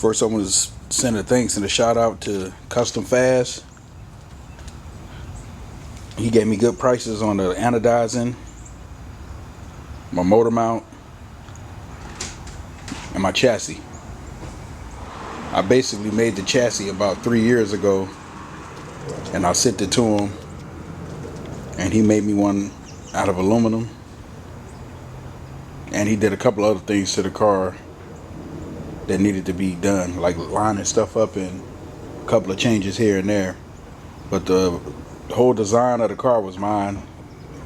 First, I want to send a thanks and a shout out to Custom Fast. He gave me good prices on the anodizing, my motor mount, and my chassis. I basically made the chassis about 3 years ago, and I sent it to him, and he made me one out of aluminum, and he did a couple other things to the car that needed to be done, like lining stuff up and a couple of changes here and there. But the whole design of the car was mine.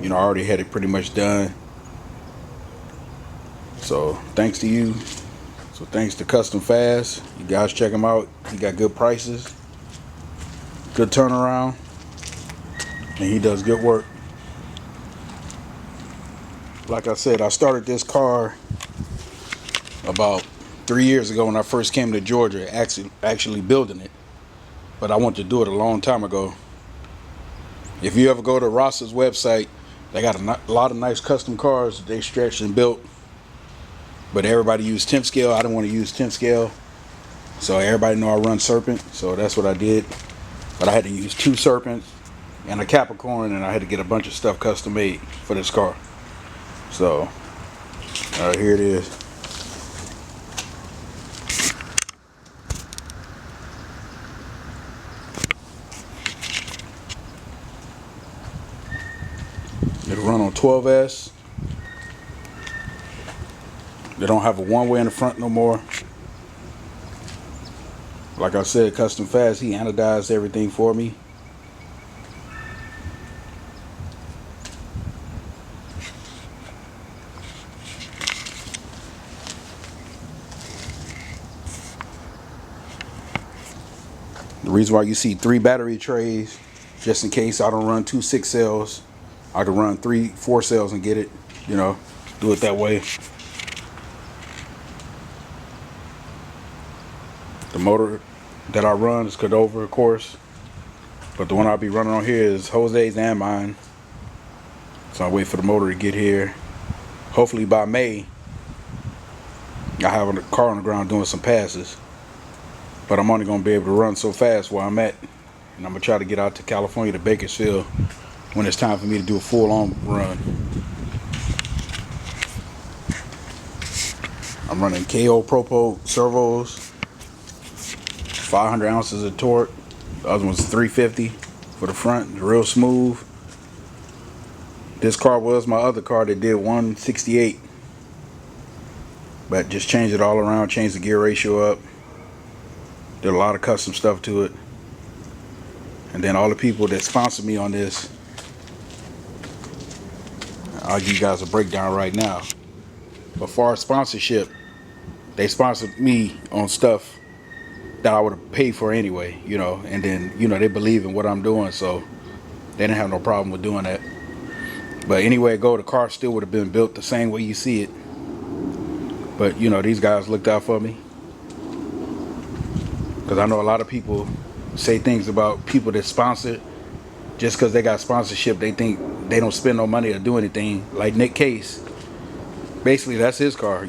I already had it pretty much done. So thanks to you. So thanks to Custom Fast. You guys check him out. He got good prices, good turnaround, and he does good work. Like I said, I started this car about 3 years ago when I first came to Georgia, actually building it. But I wanted to do it a long time ago. If you ever go to Ross's website, they got a lot of nice custom cars that they stretched and built. But everybody used 10th scale. I didn't want to use 10th scale. So everybody know I run Serpent. So that's what I did. But I had to use 2 Serpents and a Capricorn, and I had to get a bunch of stuff custom made for this car. So, alright, here it is. It'll run on 12S. They don't have a one-way in the front no more. Like I said, Custom Fast, he anodized everything for me. The reason why you see 3 battery trays, just in case I don't run 2 6 cells, I can run 3 4 cells and get it, do it that way. The motor that I run is Cordova, of course, but the one I'll be running on here is Jose's and mine. So I wait for the motor to get here. Hopefully by May, I have a car on the ground doing some passes. But I'm only going to be able to run so fast where I'm at. And I'm going to try to get out to California, to Bakersfield, when it's time for me to do a full-on run. I'm running KO Propo servos, 500 ounces of torque. The other one's 350 for the front, real smooth. This car was my other car that did 168. But just changed it all around, changed the gear ratio up. Did a lot of custom stuff to it. And then all the people that sponsored me on this, I'll give you guys a breakdown right now. But for our sponsorship, they sponsored me on stuff that I would have paid for anyway, and then, they believe in what I'm doing, so they didn't have no problem with doing that. But anyway, the car still would have been built the same way you see it. But, these guys looked out for me. Because I know a lot of people say things about people that sponsor. Just because they got sponsorship, they think they don't spend no money or do anything. Like Nick Case. Basically, that's his car,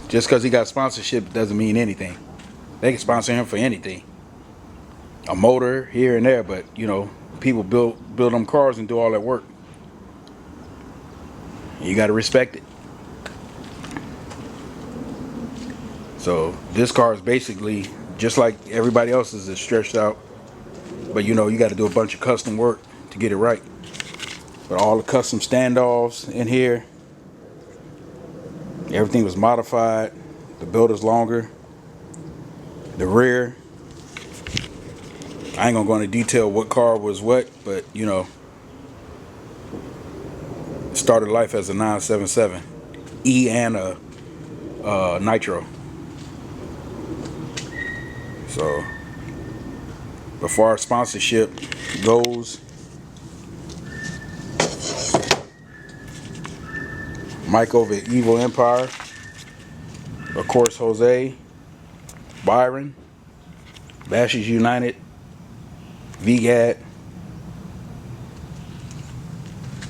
Just because he got sponsorship doesn't mean anything. They can sponsor him for anything. A motor here and there, but, people build them cars and do all that work. You got to respect it. So this car is basically just like everybody else's, is stretched out, but you got to do a bunch of custom work to get it right. But all the custom standoffs in here, everything was modified. The build is longer. The rear, I ain't gonna go into detail what car was what, but it started life as a 977 E and a Nitro. So, before our sponsorship goes, Mike over at Evil Empire, of course Jose, Byron, Bashers United, VGAT,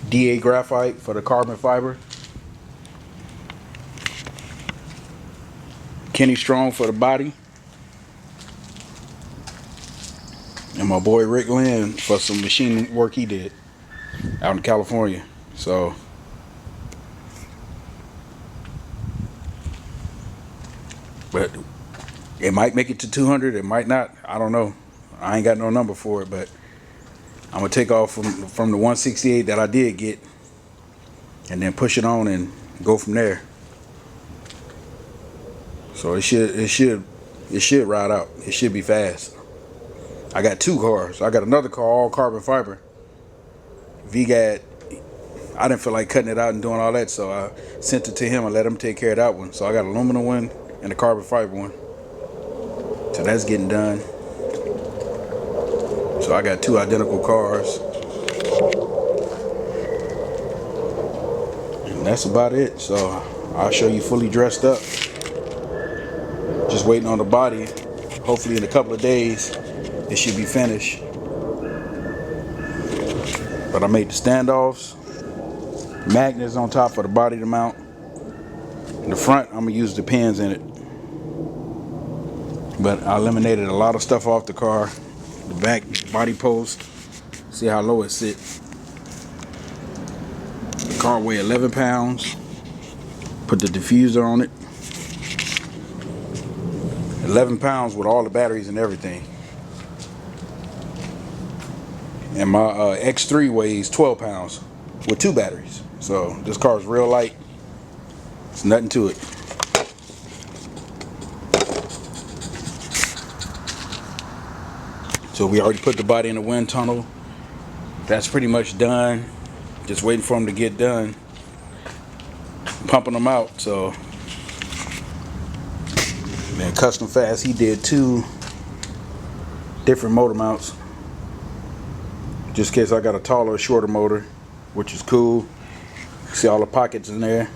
DA Graphite for the carbon fiber, Kenny Strong for the body, my boy Rick Lynn for some machine work he did out in California. So but it might make it to 200, it might not, I don't know. I ain't got no number for it, but I'm gonna take off from the 168 that I did get and then push it on and go from there. So it should ride out. It should be fast. I got two cars. I got another car, all carbon fiber. VGAD, I didn't feel like cutting it out and doing all that, so I sent it to him and let him take care of that one. So I got an aluminum one and a carbon fiber one. So that's getting done. So I got two identical cars. And that's about it. So I'll show you fully dressed up. Just waiting on the body. Hopefully in a couple of days it should be finished. But I made the standoffs, magnets on top for the body to mount. In the front, I'm gonna use the pins in it. But I eliminated a lot of stuff off the car. The back body post, see how low it sits. The car weighs 11 pounds. Put the diffuser on it. 11 pounds with all the batteries and everything. And my X3 weighs 12 pounds with two batteries. So this car is real light. It's nothing to it. So we already put the body in the wind tunnel. That's pretty much done. Just waiting for them to get done. Pumping them out. So man, Custom Fast, he did two different motor mounts. Just in case I got a taller or shorter motor, which is cool. See all the pockets in there.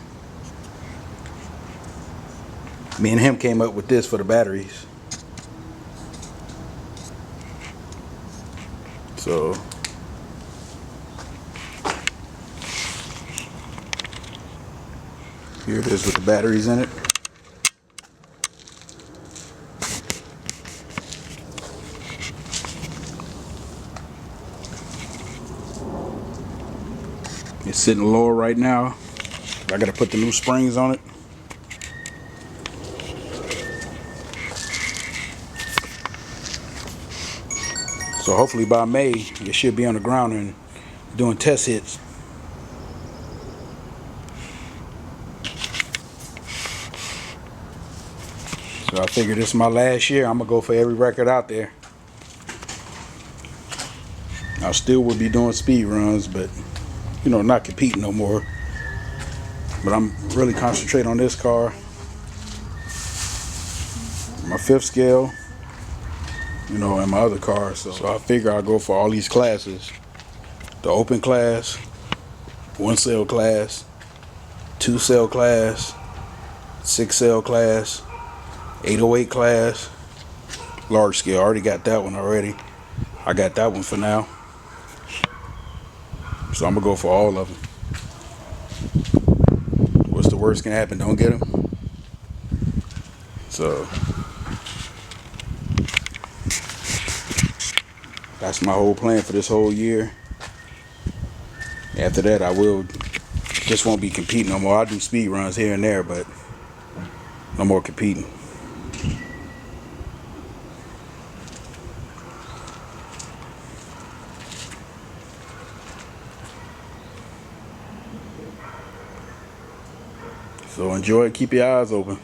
Me and him came up with this for the batteries. So here it is with the batteries in it. It's sitting lower right now. I gotta put the new springs on it. So hopefully by May, it should be on the ground and doing test hits. So I figured this is my last year. I'm gonna go for every record out there. I still would be doing speed runs, but you know, not competing no more. But I'm really concentrating on this car. My 5th scale, you know, and my other cars. So I figure I'll go for all these classes. The open class, 1 cell class, 2 cell class, 6 cell class, 808 class, large scale. I already got that one already. I got that one for now. So I'm gonna go for all of them. What's the worst can happen? Don't get them. So that's my whole plan for this whole year. After that, I just won't be competing no more. I'll do speed runs here and there, but no more competing. So enjoy it. Keep your eyes open.